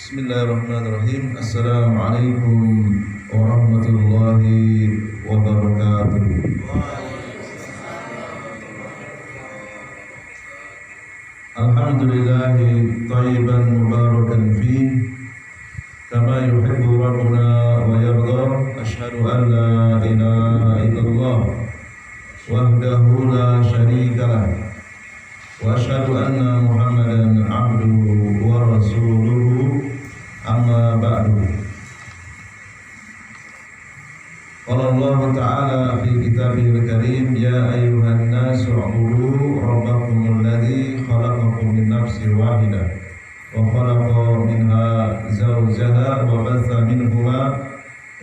Bismillahirrahmanirrahim. Assalamualaikum warahmatullahi wabarakatuh. Alhamdulillahi thayyiban mubarakan fi kama yuhibbu rabbuna wa yarda. Asyhadu an la ilaha illallah wahdahu la syarika lah wa asyhadu anna Muhammadan abduhu wa rasuluhu. Amma ba'du. Qala Allah Ta'ala fi kitabihil karim, ya ayyuhan nasu ubudu rabbakumul ladzi khalaqakum min nafsin wahidah wa khalaqa minha zawjaha wa batha minhuma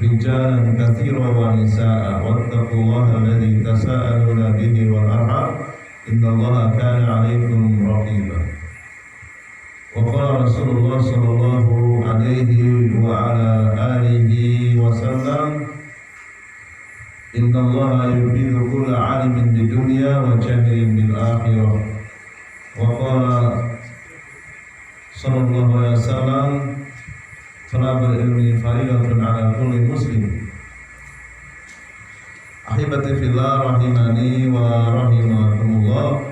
rijalan katsiran wa nisaa'a wattaqullaha alladzi tasaaluna bihi wal arham innallaha kana 'alaikum raqiba. Wa qala Rasulullah sallallahu alaihi wa ala alihi wa sallam, innallaha yubghidu kulla 'alimin bid dunya wa jahilin bil akhirah. Wa qala sallallahu alaihi wasallam, talabul ilmi fariidatun 'ala kulli muslim. Ahibati fillah rahimani wa rahimakumullah.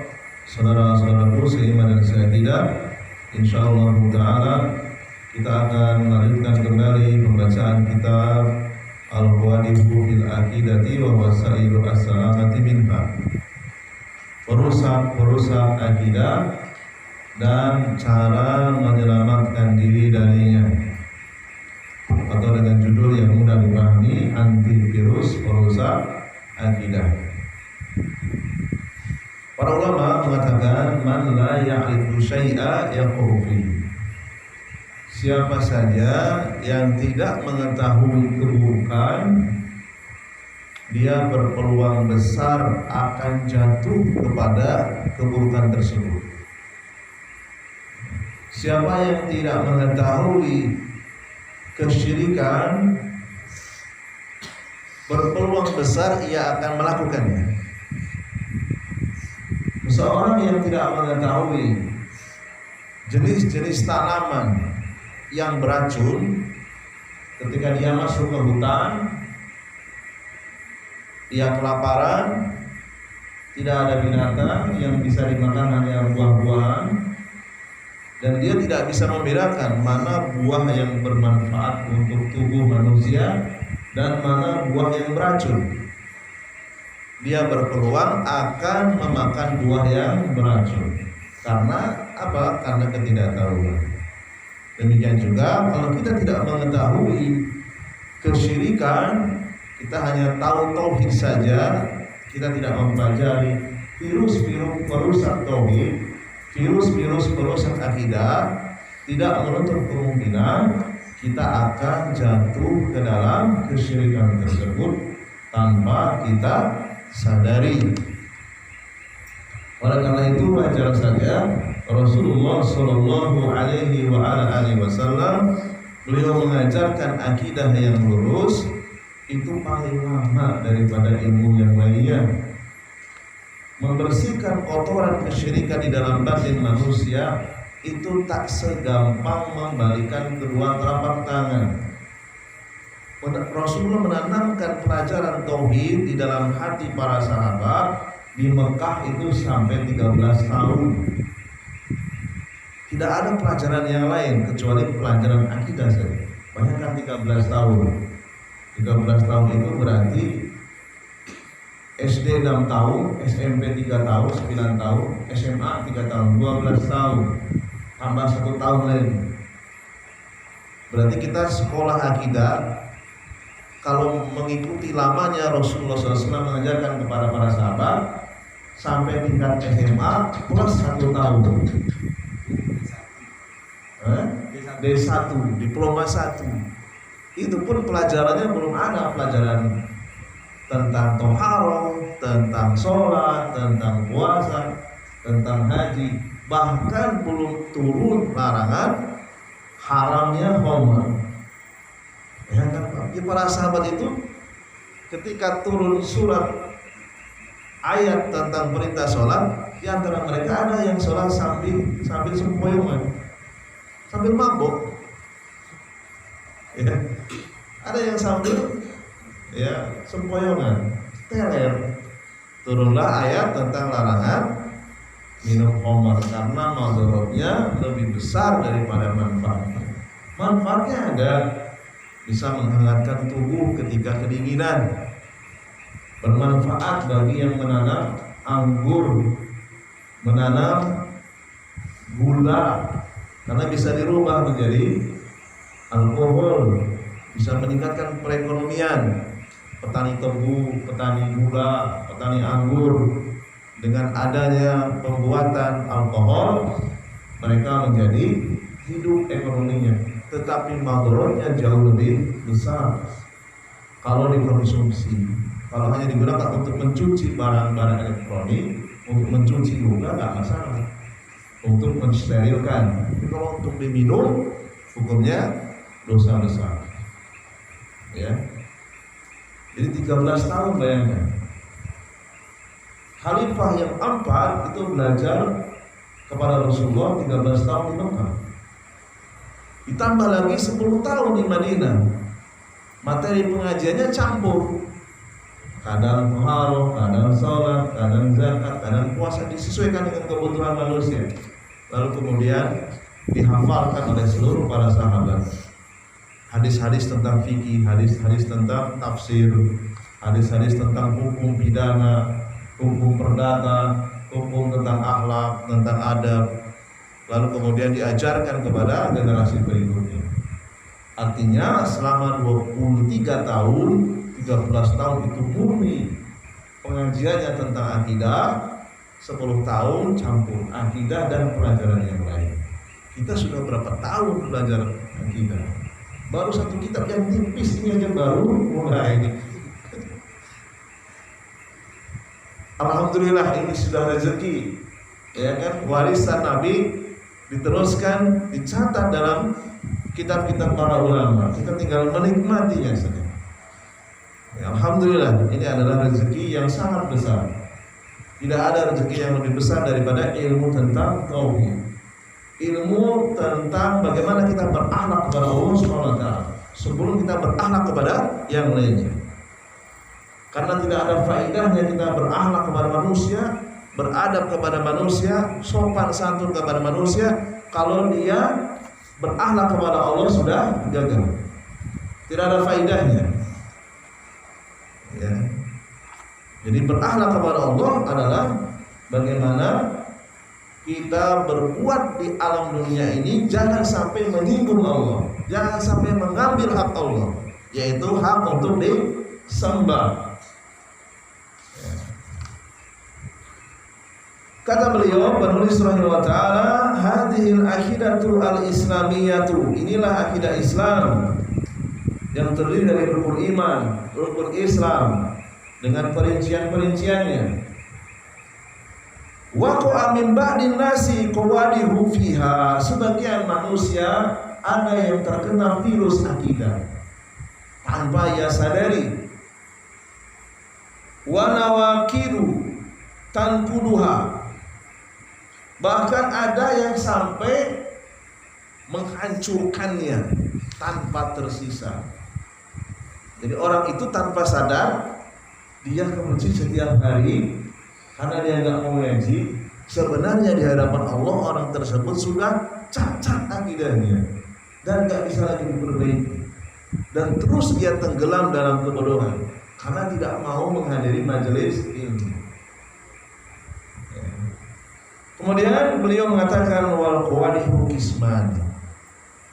Saudara-saudaraku seiman dan seidah, insyaallah ta'ala kita akan melanjutkan kembali pembacaan kitab Al-Qawadihu fil Aqidati wa Wasailu As-Salamati minha, perusak akidah dan cara menyelamatkan diri darinya, atau dengan judul yang mudah dipahami, antivirus perusak akidah. Para ulama mengatakan, man la ya'rifu syai'a yaqulu fihi. Siapa saja yang tidak mengetahui keburukan, dia berpeluang besar akan jatuh kepada keburukan tersebut. Siapa yang tidak mengetahui kesyirikan, berpeluang besar ia akan melakukannya. Seorang yang tidak mengetahui jenis-jenis tanaman yang beracun, ketika dia masuk ke hutan, dia kelaparan, tidak ada binatang yang bisa dimakan, hanya buah-buahan, dan dia tidak bisa membedakan mana buah yang bermanfaat untuk tubuh manusia dan mana buah yang beracun. Dia berpeluang akan memakan buah yang beracun. Karena apa? Karena ketidaktahuan. Demikian juga kalau kita tidak mengetahui kesyirikan, kita hanya tahu tauhid saja, kita tidak mempelajari virus-virus perusak tauhid, virus-virus perusak akidah, tidak menutup kemungkinan kita akan jatuh ke dalam kesyirikan tersebut tanpa kita sadari. Oleh karena itu wajar saja Rasulullah sallallahu alaihi wa ala alihi wasallam beliau mengajarkan akidah yang lurus itu paling lama daripada ilmu yang lainnya. Membersihkan kotoran kesyirikan di dalam batin manusia itu tak segampang membalikan kedua telapak tangan. Rasulullah menanamkan pelajaran tauhid di dalam hati para sahabat di Mekah itu sampai 13 tahun. Tidak ada pelajaran yang lain kecuali pelajaran akidah saja. Bayangkan 13 tahun. 13 tahun itu berarti SD 6 tahun, SMP 3 tahun, 9 tahun, SMA 3 tahun, 12 tahun, tambah 1 tahun lagi. Berarti kita sekolah akidah. Kalau mengikuti lamanya Rasulullah SAW mengajarkan kepada para sahabat sampai tingkat SMA plus 1 tahun. D1, diploma 1. Itu pun pelajarannya belum ada pelajaran tentang toharoh, tentang sholat, tentang puasa, tentang haji. Bahkan belum turun larangan haramnya khamr. Ya kan, para sahabat itu ketika turun surat ayat tentang perintah sholat, di antara mereka ada yang sholat sambil sempoyongan, sambil mabuk. Ya. Ada yang sambil ya sempoyongan, teler. Turunlah ayat tentang larangan minum khamar karena madharatnya lebih besar daripada manfaatnya. Manfaatnya ada, bisa menghangatkan tubuh ketika kedinginan, bermanfaat bagi yang menanam anggur, menanam gula, karena bisa dirubah menjadi alkohol, bisa meningkatkan perekonomian petani tebu, petani gula, petani anggur. Dengan adanya pembuatan alkohol, mereka menjadi hidup ekonominya, tetapi madharatnya jauh lebih besar kalau dikonsumsi. Kalau hanya digunakan untuk mencuci barang-barang elektronik, untuk mencuci luka nggak masalah, untuk mensterilkan. Tapi kalau untuk diminum, hukumnya dosa besar. Ya. Jadi 13 tahun bayangkan. Khalifah yang keempat itu belajar kepada Rasulullah 13 tahun di Mekah. Ditambah lagi 10 tahun di Madinah. Materi pengajiannya campur. Kadang taharah, kadang salat, kadang zakat, kadang puasa, disesuaikan dengan kebutuhan manusia. Lalu kemudian dihafalkan oleh seluruh para sahabat. Hadis-hadis tentang fikih, hadis-hadis tentang tafsir, hadis-hadis tentang hukum pidana, hukum perdata, hukum tentang akhlak, tentang adab, lalu kemudian diajarkan kepada generasi berikutnya. Artinya selama 23 tahun, 13 tahun itu murni pengajiannya tentang akidah, 10 tahun campur akidah dan pelajaran yang lain. Kita sudah berapa tahun belajar akidah? Baru satu kitab yang tipis ini aja baru mulai. Alhamdulillah ini sudah rezeki, ya kan, warisan Nabi diteruskan, dicatat dalam kitab-kitab para ulama. Kita tinggal menikmatinya saja. Ya, alhamdulillah ini adalah rezeki yang sangat besar. Tidak ada rezeki yang lebih besar daripada ilmu tentang tauhid. Ilmu tentang bagaimana kita berakhlak kepada Allah SWT sebelum kita berakhlak kepada yang lainnya. Karena tidak ada faedahnya kita berakhlak kepada manusia, beradab kepada manusia, sopan santun kepada manusia, kalau dia berakhlak kepada Allah sudah gagal. Tidak ada faedahnya. Ya. Jadi berakhlak kepada Allah adalah bagaimana kita berbuat di alam dunia ini jangan sampai menyinggung Allah, jangan sampai mengambil hak Allah, yaitu hak untuk disembah. Kata beliau penulis rahimahullah taala, hadhil akidatu al-islamiyatu, inilah akidah Islam yang terdiri dari rukun iman, rukun Islam dengan perincian-perinciannya. Waqa'a min ba'din nasi qawadihu fiha, sebagian manusia ada yang terkena virus akidah tanpa ia sadari. Wa nawakidu tankuduha, bahkan ada yang sampai menghancurkannya tanpa tersisa. Jadi orang itu tanpa sadar dia ke masjid setiap hari karena dia nggak mau ngaji. Sebenarnya di hadapan Allah orang tersebut sudah cacat akidahnya dan nggak bisa lagi diperbaiki, dan terus dia tenggelam dalam kebodohan karena tidak mau menghadiri majelis ilmu. Kemudian beliau mengatakan wal qawadihu qisman.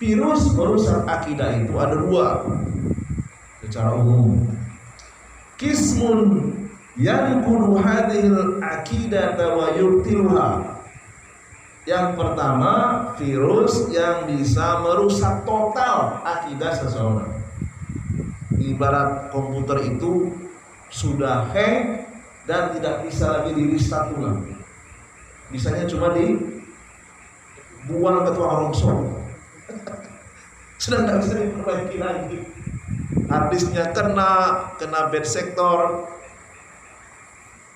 Virus merusak akidah itu ada dua secara umum. Qismun yanqudu hadhil aqidata wa yubtiluha. Yang pertama, virus yang bisa merusak total akidah seseorang. Ibarat komputer itu sudah hang dan tidak bisa lagi di-restart ulang. Bisanya cuma dibuang ke tukang rongsok. Sudah tidak bisa diperbaiki lagi. Harddisknya kena bad sector,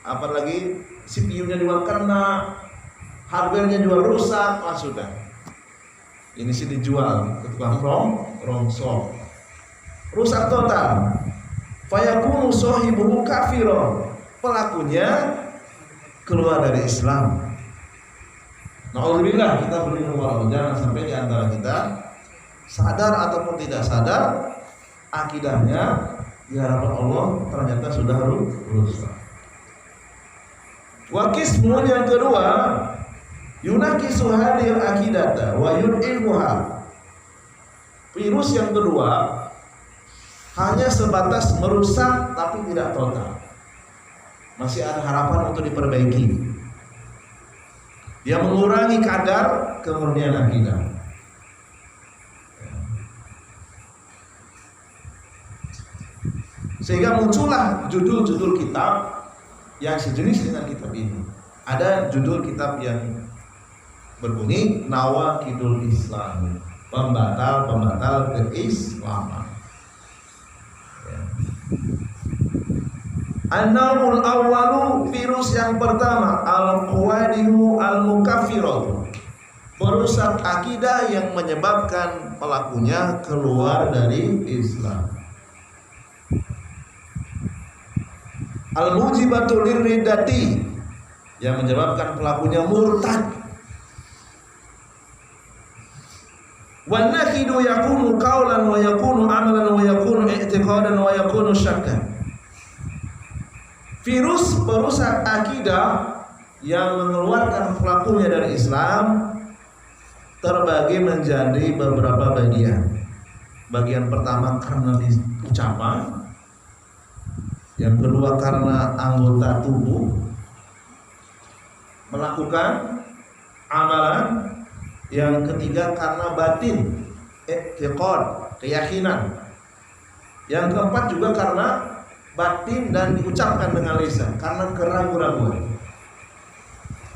apalagi CPU-nya juga kena, hardware-nya juga rusak, sudah. Ini sih dijual ke tukang rongsok. rusak total. Fayakunu sahibuhu kafiron, pelakunya keluar dari Islam. Na'udzubillah, kita berlindung kepada Allah, jangan sampai di antara kita sadar ataupun tidak sadar akidahnya di hadapan Allah ternyata sudah rusak. Wa qismun yang kedua, yunakisu hadhil akidata wa yud'ibuha. Virus yang kedua hanya sebatas merusak tapi tidak total. Masih ada harapan untuk diperbaiki. Dia mengurangi kadar kemurnian akidah. Sehingga muncullah judul-judul kitab yang sejenis dengan kitab ini. Ada judul kitab yang berbunyi Nawaqidul Islam, pembatal-pembatal keislaman. An-naw'ul awwalu, virus yang pertama, al-qawadihu al-mukaffiratu, merusak akidah yang menyebabkan pelakunya keluar dari Islam. Al-mujibatu lirriddati, yang menyebabkan pelakunya murtad. Wan naqidu yakunu qaulan wa yakunu amalan wa yakunu i'tiqadan wa yakunu syakkan. Virus perusak akidah yang mengeluarkan pelakunya dari Islam terbagi menjadi beberapa bagian. Bagian pertama karena ucapan, yang kedua karena anggota tubuh melakukan amalan, yang ketiga karena batin, i'tiqad, keyakinan, yang keempat juga karena batin dan diucapkan dengan lisan karena keraguan-raguan.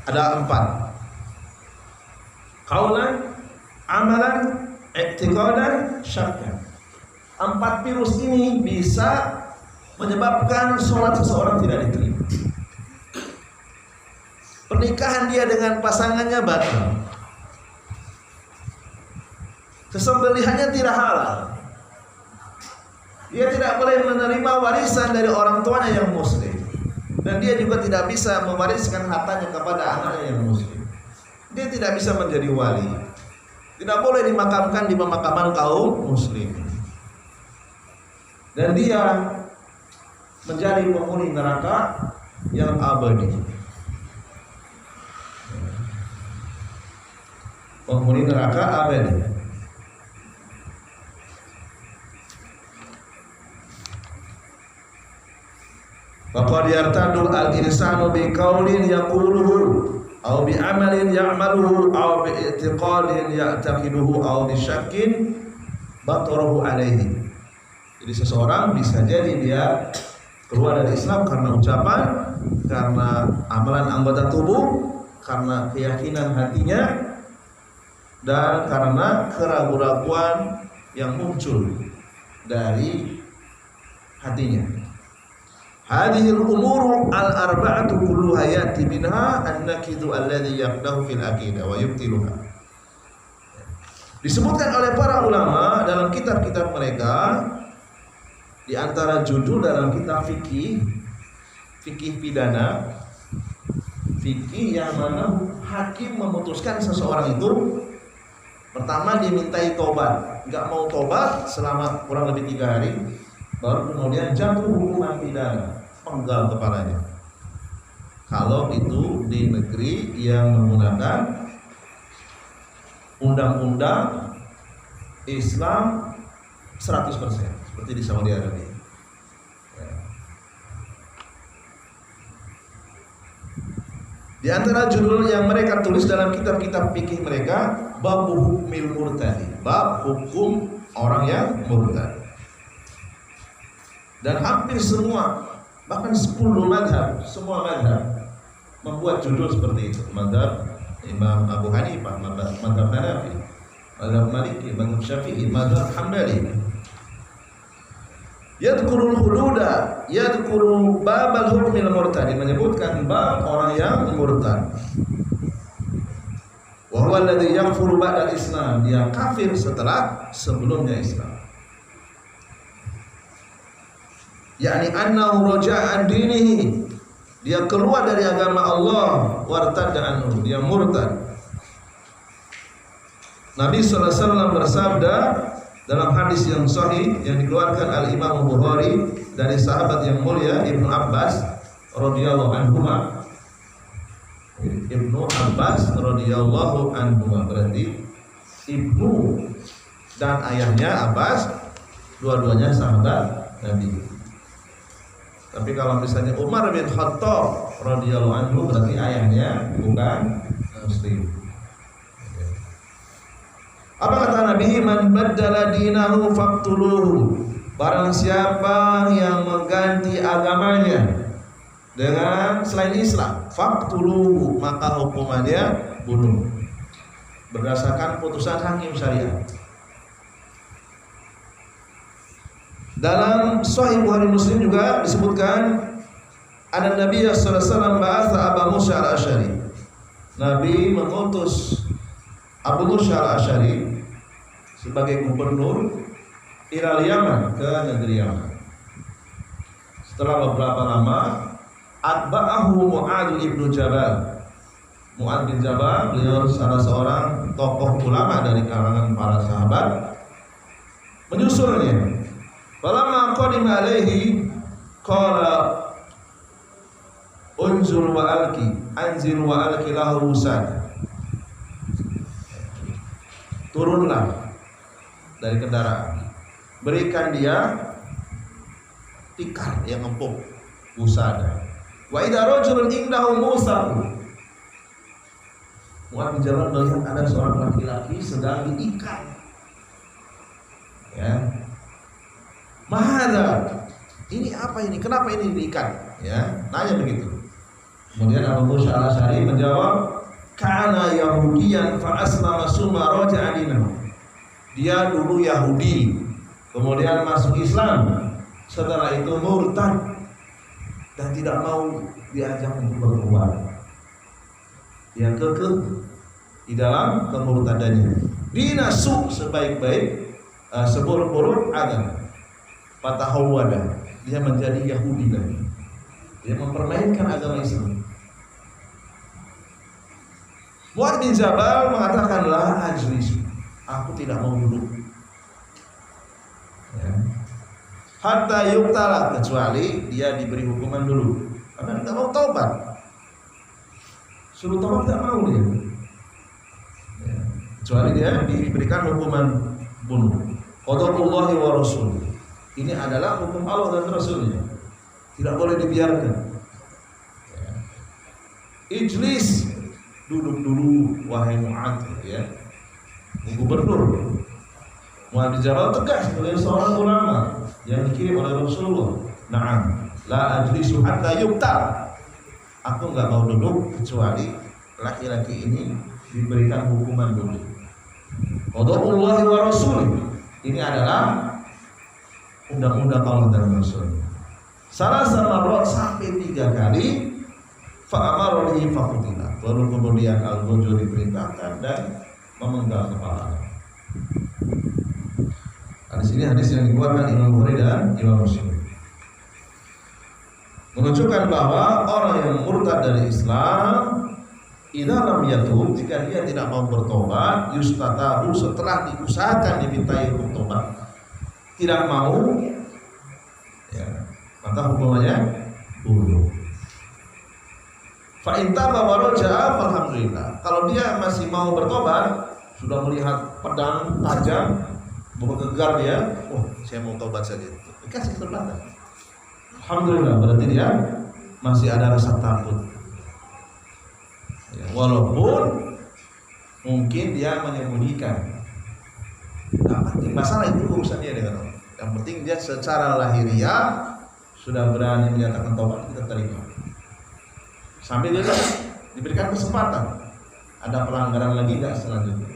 Ada 4: qaulan, amalan, i'tiqadan, syakkan. 4 virus ini bisa menyebabkan sholat seseorang tidak diterima. Pernikahan dia dengan pasangannya batal. Sesembelihannya tidak halal. Dia tidak boleh menerima warisan dari orang tuanya yang muslim, dan dia juga tidak bisa mewariskan hartanya kepada anaknya yang muslim. Dia tidak bisa menjadi wali, tidak boleh dimakamkan di pemakaman kaum muslim, dan dia menjadi penghuni neraka yang abadi. Penghuni neraka abadi. Faqad yartadul al-insanu bi qaulin yaquluhu aw bi amalin ya'maluhu aw bi i'tiqadin ya'taqiduhu aw bi syakkin batarahu alaihi. Jadi seseorang bisa jadi dia keluar dari Islam karena ucapan, karena amalan anggota tubuh, karena keyakinan hatinya, dan karena keraguan-raguan yang muncul dari hatinya. Hadhil umuru al-arba'atu kulluha yati minha an-naqidu alladhi yaqdahu fil aqidah wa yubtiluha. Disebutkan oleh para ulama dalam kitab-kitab mereka, di antara judul dalam kitab fikih pidana, fikih yang mana hakim memutuskan seseorang itu pertama dimintai tobat, nggak mau tobat selama kurang lebih 3 hari, baru kemudian jatuh hukuman pidana, penggal kepalanya. Kalau itu di negeri yang menggunakan undang-undang Islam 100%, seperti di Saudi Arabia. Di antara judul yang mereka tulis dalam kitab-kitab fikih mereka, bab hukmil murtadi, bab hukum orang yang murtad. Dan hampir semua, bahkan 10 madhab, semua madhab membuat judul seperti itu. Madhab Imam Abu Hanifah, madhab Hanafi, madhab Maliki, madhab Syafi'i, madhab Hambali. Yadkurul hududa, yadkuru babal hukmil murtadi, menyebutkan bab orang yang murtad. Wa huwa alladhi yakfuru ba'dal Islam, dia kafir sebelumnya Islam. yakni annahu raja'a dinihi, dia keluar dari agama Allah, wartadda anhu, dia murtad. Nabi sallallahu alaihi wasallam bersabda dalam hadis yang sahih yang dikeluarkan Al-Imam Bukhari dari sahabat yang mulia Ibnu Abbas radhiyallahu anhuma. Ibnu Abbas radhiyallahu anhuma berarti ibu dan ayahnya Abbas, dua-duanya sahabat Nabi. Tapi kalau misalnya Umar bin Khattab radhiyallahu anhu berarti ayahnya bukan muslim. Apa kata Nabi? Man baddala dinahu faqtuluhu. Barang siapa yang mengganti agamanya dengan selain Islam, faqtuluhu, maka hukumannya bunuh. Berdasarkan putusan hakim syariat. Dalam Sahih Bukhari Muslim juga disebutkan ada Nabi sallallahu alaihi wasallam ba'atha Abu Musa al-Asy'ari. Nabi mengutus Abu Musa al-Asy'ari sebagai gubernur ila Yaman, ke negeri Yaman. Setelah beberapa lama, atba'ahu Mu'adz ibnu Jabal. Mu'adz bin Jabal, beliau salah seorang tokoh ulama dari kalangan para sahabat, menyusulnya. Falamma qadima alaihi qala unzur wa alqi, anzir wa alqi lahu usad. Turunlah dari kendaraan, berikan dia tikar yang empuk, usada. Wa idza rajulun indahu musaku. Mu'adz bin Jabal melihat ada seorang laki-laki sedang diikat. Ya. Mahadza, ini apa ini? Kenapa ini diikat? Ya, nanya begitu. Kemudian Abu Musa al-Asy'ari menjawab, kana yahudiyan fa aslama summa raja'a dinahu. Dia dulu Yahudi, kemudian masuk Islam, setelah itu murtad dan tidak mau diajak untuk bertobat. Dia kekeh di dalam kemurtadannya. Dinasu sebaik-baik seburuk-buruk agama. Fatahawwada, dia menjadi Yahudi lagi. Dia mempermainkan agama Islam. Mu'adz bin Jabal mengatakan, la ajlis, aku tidak mau duduk. Ya. Hatta yuktala, kecuali dia diberi hukuman dulu, karena tidak mau taubat. Suruh taubat tidak mau dia. Ya. Kecuali dia diberikan hukuman bunuh. Qadarullahi wa rasul. Ini adalah hukum Allah dan Rasulnya, tidak boleh dibiarkan. Ya. Ijlis, duduk dulu wahai Mu'adz, ya. Gubernur Mu'adz bin Jabal tegas sebagai seorang ulama yang dikirim oleh Rasulullah. Na'am, la ajlisu hatta yuqtal. Aku enggak mau duduk kecuali laki-laki ini diberikan hukuman dulu. Qadarullahi wa rasul. Ini adalah undang-undang Allah dan Rasul. Salah sama sampai 3 kali. Fa'amaroni fakutina. Lalu kemudian Al-Ghujur diperintahkan dan memenggal kepala. Hadis ini hadis yang dikeluarkan Imam Bukhari dan Imam Muslim, menunjukkan bahwa orang yang murtad dari Islam, idza lam yatub, jika dia tidak mau bertobat, yustatahu, setelah diusahakan dimintai untuk tobat, tidak mau, ya, maka hukumannya bunuh. Fa in taba wa raja'a falhamdulillah. Kalau dia masih mau bertobat, sudah melihat pedang tajam bergegar dia, oh saya mau tobat saja, dikasih kesempatan. Alhamdulillah, berarti dia masih ada rasa takut. Ya, walaupun mungkin dia menyembunyikan. Nah, masalah itu urusan dia dengan Allah. Yang penting dia secara lahiriah sudah berani menyatakan taubat, kita terima. Sambil dia diberikan kesempatan. Ada pelanggaran lagi enggak selanjutnya?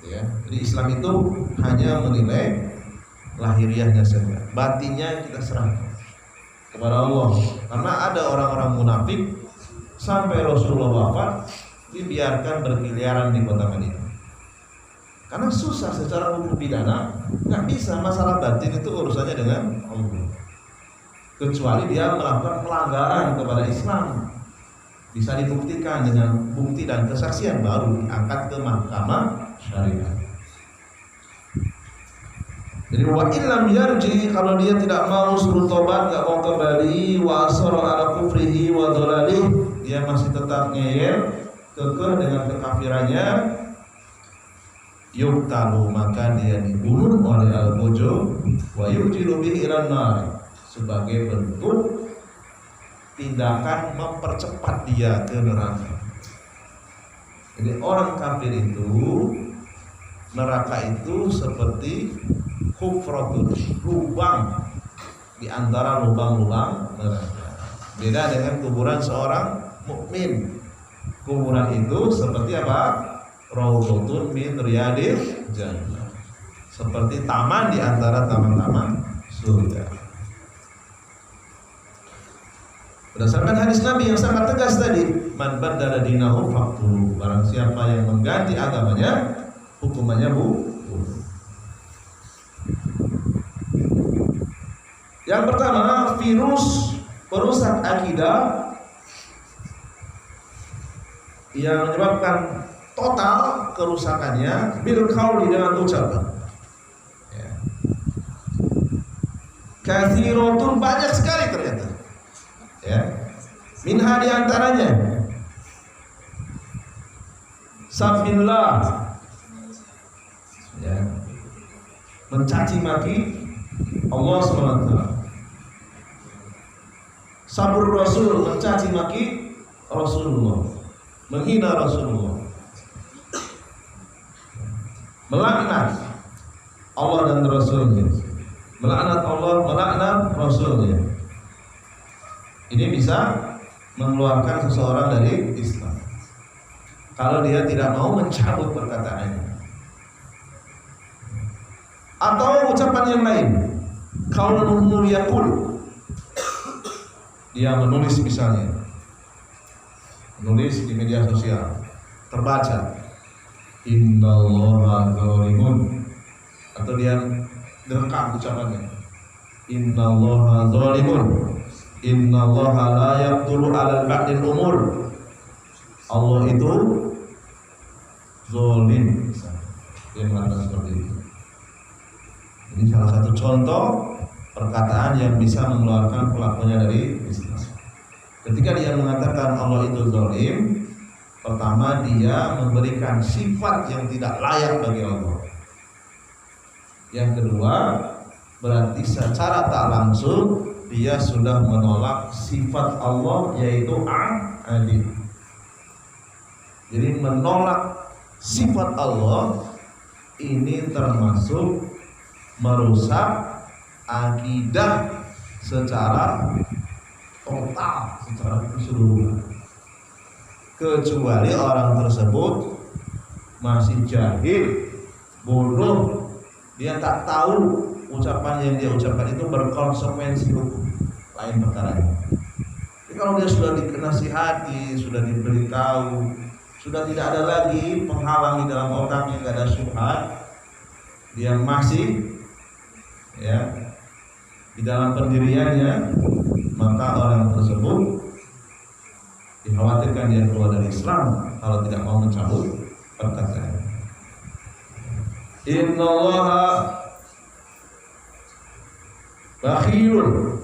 Ya, jadi Islam itu hanya menilai lahiriahnya saja, batinnya kita serahkan kepada Allah. Karena ada orang-orang munafik sampai Rasulullah wafat dibiarkan berkeliaran di kota Madinah. Karena susah secara hukum pidana, nggak bisa, masalah batin itu urusannya dengan Allah. kecuali dia melakukan pelanggaran kepada Islam, bisa dibuktikan dengan bukti dan kesaksian, baru diangkat ke mahkamah syariat. Jadi wa illam yarji, kalau dia tidak mau suruh tobat, enggak mau kembali, wa asara ala kufrihi wa dhalalih, dia masih tetap ngeyel, kekeh dengan kekafirannya, yuqtalu, maka dia dibunuh oleh al-bojo, wa yujilu bihi ilan nar, sebagai bentuk tindakan mempercepat dia ke neraka. Jadi orang kafir itu, neraka itu seperti hufratun, lubang di antara lubang-lubang neraka. Beda dengan kuburan seorang mukmin. Kuburan itu seperti apa? Raudhatun min riyadil jannah, seperti taman di antara taman-taman surga. Berdasarkan hadis Nabi yang sangat tegas tadi, man baddala dinahu faqtuluh, barang siapa yang mengganti agamanya, hukumannya bunuh. Yang pertama, virus perusak akidah yang menyebabkan total kerusakannya bil qauli, dengan ucapan. Ya. Katsiratun, banyak sekali ternyata. Ya. Minha di antaranya sabillah, ya, mencaci maki Allah SWT. Sabur Rasul, mencaci maki Rasulullah, menghina Rasulullah, melaknat Allah dan Rasulnya, melaknat Allah, melaknat Rasulnya. Ini bisa mengeluarkan seseorang dari Islam kalau dia tidak mau mencabut perkataannya. Atau ucapan yang lain, qaulun yaqul, dia menulis, misalnya menulis di media sosial, terbaca innallaha zalimun, atau dia direkam ucapannya innallaha zalimun, innallaha la yaqtulu 'alal ba'dil umur, Allah itu zalim, dia mengatakan seperti itu. Ini salah satu contoh perkataan yang bisa mengeluarkan pelakunya dari Islam. Ketika dia mengatakan Allah itu zalim, pertama dia memberikan sifat yang tidak layak bagi Allah. Yang kedua, berarti secara tak langsung dia sudah menolak sifat Allah, yaitu adil. Jadi menolak sifat Allah ini termasuk merusak akidah secara total, secara keseluruhan. Kecuali orang tersebut masih jahil, bodoh, dia tak tahu ucapan yang dia ucapkan itu berkonsekuensi hukum, lain perkara. Tapi kalau dia sudah dinasihati, sudah diberitahu, sudah tidak ada lagi penghalang di dalam otaknya, tidak ada syubhat, dia masih di dalam pendiriannya, maka orang tersebut dikhawatirkan dia keluar dari Islam kalau tidak mau mencabut perkataan. Innallaha bakhilun,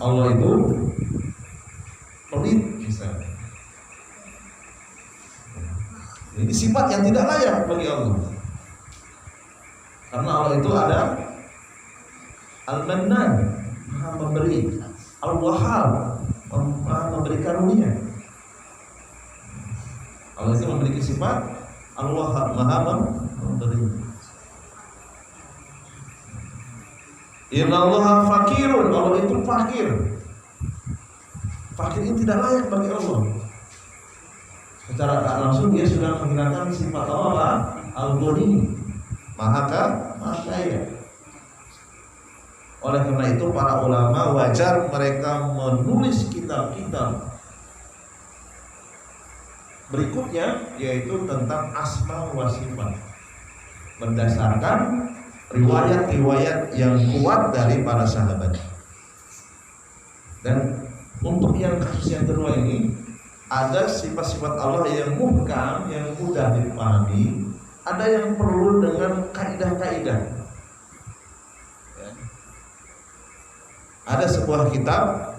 Allah itu pelit, misalnya. Ini sifat yang tidak layak bagi Allah, karena Allah itu ada Al-Mannan, Maha memberi, Al-Wahhab, Maha memberi karunia. Allah itu memiliki sifat Al-Wahhab, Maha memberi. Innallaha fakirun, Allah itu fakir. Fakir ini tidak layak bagi Allah. Secara tak langsung dia sudah menggunakan sifat Allah Al-Ghani, Maha Kaya. Oleh karena itu para ulama wajar mereka menulis kitab-kitab berikutnya, yaitu tentang asma wa sifat, berdasarkan riwayat-riwayat yang kuat dari para sahabat. Dan untuk yang kasus yang kedua ini, ada sifat-sifat Allah yang muhkam, yang mudah dipahami, ada yang perlu dengan kaidah-kaidah. Ada sebuah kitab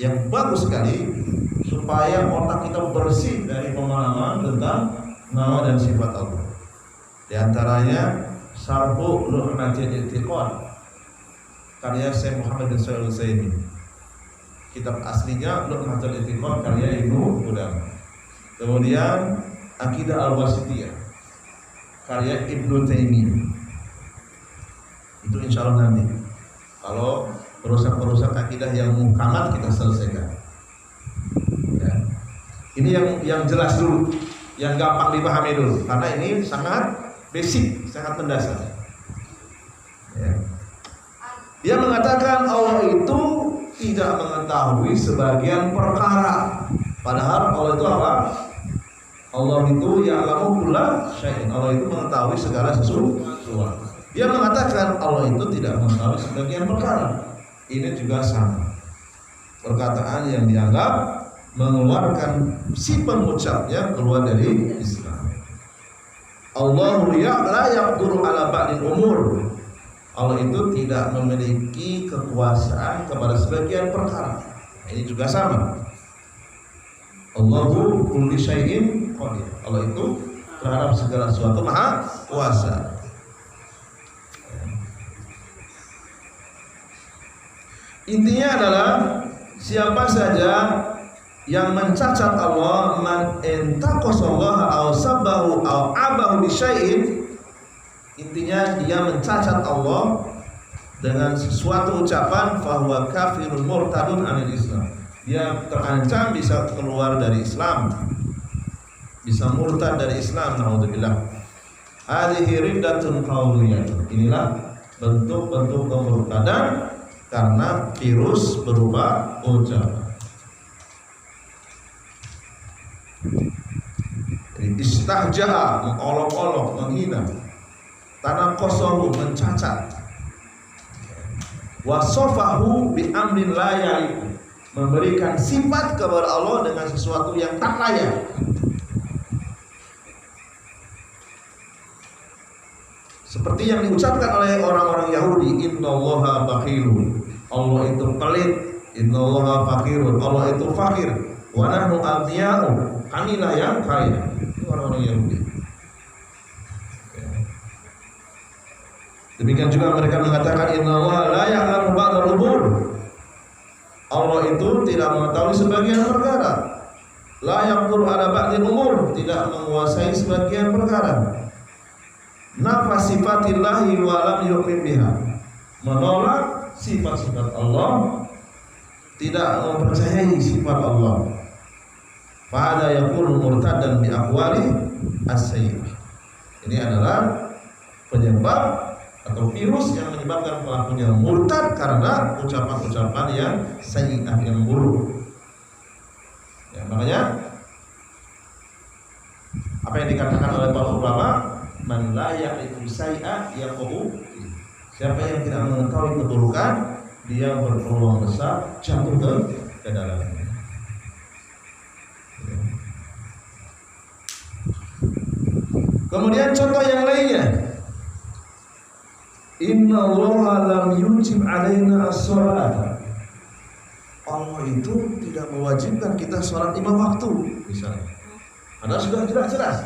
yang bagus sekali supaya otak kita bersih dari pemahaman tentang nama dan sifat Allah. Di antaranya Syarhu Luhmatil I'tiqad karya Syekh Muhammad bin Shalih Al-Utsaimin. Kitab aslinya Luhmatil I'tiqad karya Ibnu Qudamah. Kemudian Aqidah Al-Wasithiyah karya Ibnu Taimiyah. Itu insyaallah nanti kalau perusak-perusak akidah yang muhkamat kita selesaikan. Ya. Ini yang jelas dulu, yang gampang dipahami dulu, karena ini sangat basic, sangat mendasar. Ya. Dia mengatakan Allah itu tidak mengetahui sebagian perkara, padahal Allah itu apa? Allah itu ya'lamu kulla syai'in. Allah itu mengetahui segala sesuatu. Dia mengatakan Allah itu tidak mengetahui sebagian perkara. Ini juga sama, perkataan yang dianggap mengeluarkan si pengucapnya keluar dari Islam. Allahu la yaqdiru ala ba'dil umur. Allah itu tidak memiliki kekuasaan kepada sebagian perkara. Ini juga sama. Allahu kulli syai'in qadir. Allah itu terhadap segala sesuatu maha kuasa. Intinya adalah siapa saja yang mencacat Allah, man intaqasallaha aw sabbahu aw abahu bi syai'in, intinya dia mencacat Allah dengan sesuatu ucapan, fahuwa kafirun murtadun anil Islam. Dia terancam bisa keluar dari Islam, bisa murtad dari Islam, naudzubillah. Hadhihi riddatun qauliyah. Inilah bentuk-bentuk kemurtadan karena virus berupa ucapan. Istahja'a, mengolok-olok, menghina. Tanaqasahu, mencacat. Wasofahu bi amrin la yaliqu, memberikan sifat kepada Allah dengan sesuatu yang tak layak. Seperti yang diucapkan oleh orang-orang Yahudi, innallaha bakhilun, Allah itu pelit, innallaha fakirun, Allah itu fakir, wa nahnu aghniya'u, kamilah yang kaya. Itu orang-orang Yahudi. Demikian juga mereka mengatakan innallaha la ya'lamu ba'dal umur, Allah itu tidak mengetahui sebagian perkara. La yaqdiru ala ba'dil umur, tidak menguasai sebagian perkara. Nafa sifatillahi wa lam yu'min biha, menolak sifat-sifat Allah, tidak mempercayai sifat Allah. Fahada yakunu murtadan bi aqwali as-sayyi'ah. Ini adalah penyebab atau virus yang menyebabkan pelakunya murtad karena ucapan-ucapan yang sayyi'ah, yang buruk. Ya, makanya apa yang dikatakan oleh para ulama, man la ya'rifu syai'a yaqu. Siapa yang tidak mengetahui keburukan, dia berpeluang besar jatuh ke dalamnya. Kemudian contoh yang lainnya, innallaha lam yujib alaina as-shalat. Allah itu tidak mewajibkan kita sholat 5 waktu misalnya. Karena sudah jelas-jelas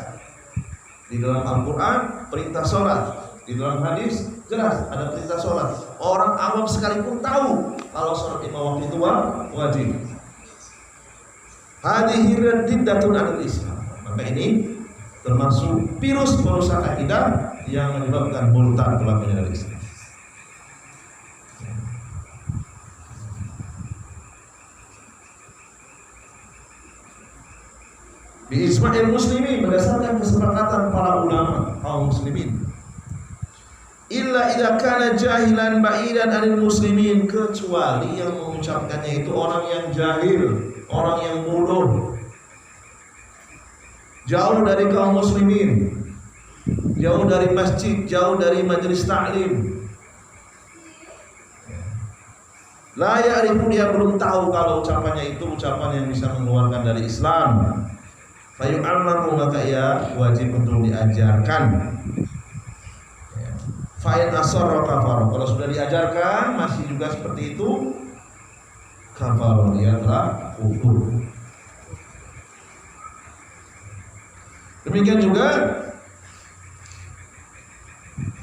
di dalam Al-Quran perintah sholat, di dalam hadis jelas ada perintah sholat. Orang awam sekalipun tahu kalau sholat 5 waktu itu wajib. Hadhihi riddatun anil Islam. Maka ini termasuk virus perusak akidah yang menyebabkan murtad pelakunya dari Islam. Bi ijma'il muslimin, berdasarkan kesepakatan para ulama kaum muslimin. Illa idza kana jahilan ba'idan 'anil muslimin, kecuali yang mengucapkannya itu orang yang jahil, orang yang bodoh, jauh dari kaum muslimin, jauh dari masjid, jauh dari majelis ta'lim. La ya'rifu, dia belum tahu kalau ucapannya itu ucapan yang bisa mengeluarkan dari Islam. Fayu'allahu, maka ia wajib untuk diajarkan. Fa'in asarra kafar, kalau sudah diajarkan masih juga seperti itu, kafar, dia telah kufur. Demikian juga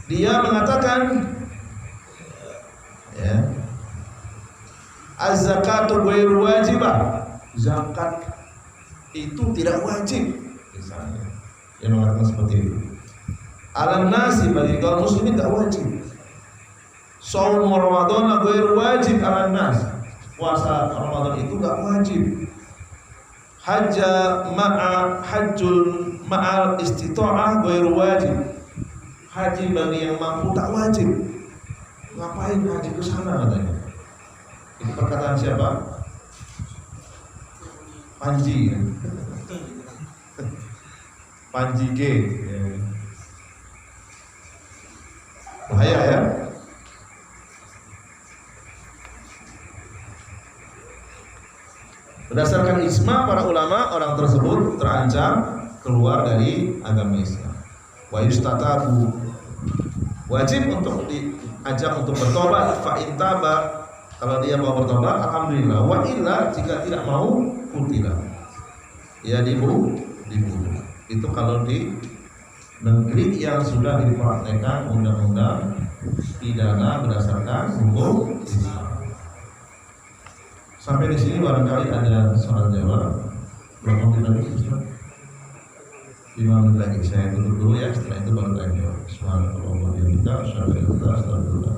dia mengatakan, ya, az-zakatu ghairu wajibah, zakat itu tidak wajib, misalnya dia mengatakan seperti itu. Alam nasi, bagi kaum muslimin tidak wajib. Shaum Ramadan ghairu wajib alam nas, puasa Ramadan itu tidak wajib. Hajjul ma'al istita'ah ghairu wajib, haji bagi yang mampu tak wajib. Ngapain haji ke sana katanya? Itu perkataan siapa? Panji. Panji G. Bahaya ya. Berdasarkan ijma para ulama, orang tersebut terancam keluar dari agama Islam. Wa yustatabu, wajib untuk diajak untuk bertobat. Fa in taba, kalau dia mau bertobat alhamdulillah. Wa illa, jika tidak mau, kutilah, ya dibunuh. Itu kalau di negeri yang sudah dipraktekkan undang-undang pidana berdasarkan hukum Islam. Sampai di sini barangkali ada soal jawab. Berapa menit lagi Ustaz? 5 menit lagi. Saya tutup dulu ya. Setelah itu baru tanya jawab. Subhanallah wa bihamdihi, asyhadu an la ilaha illa anta, astaghfirullah.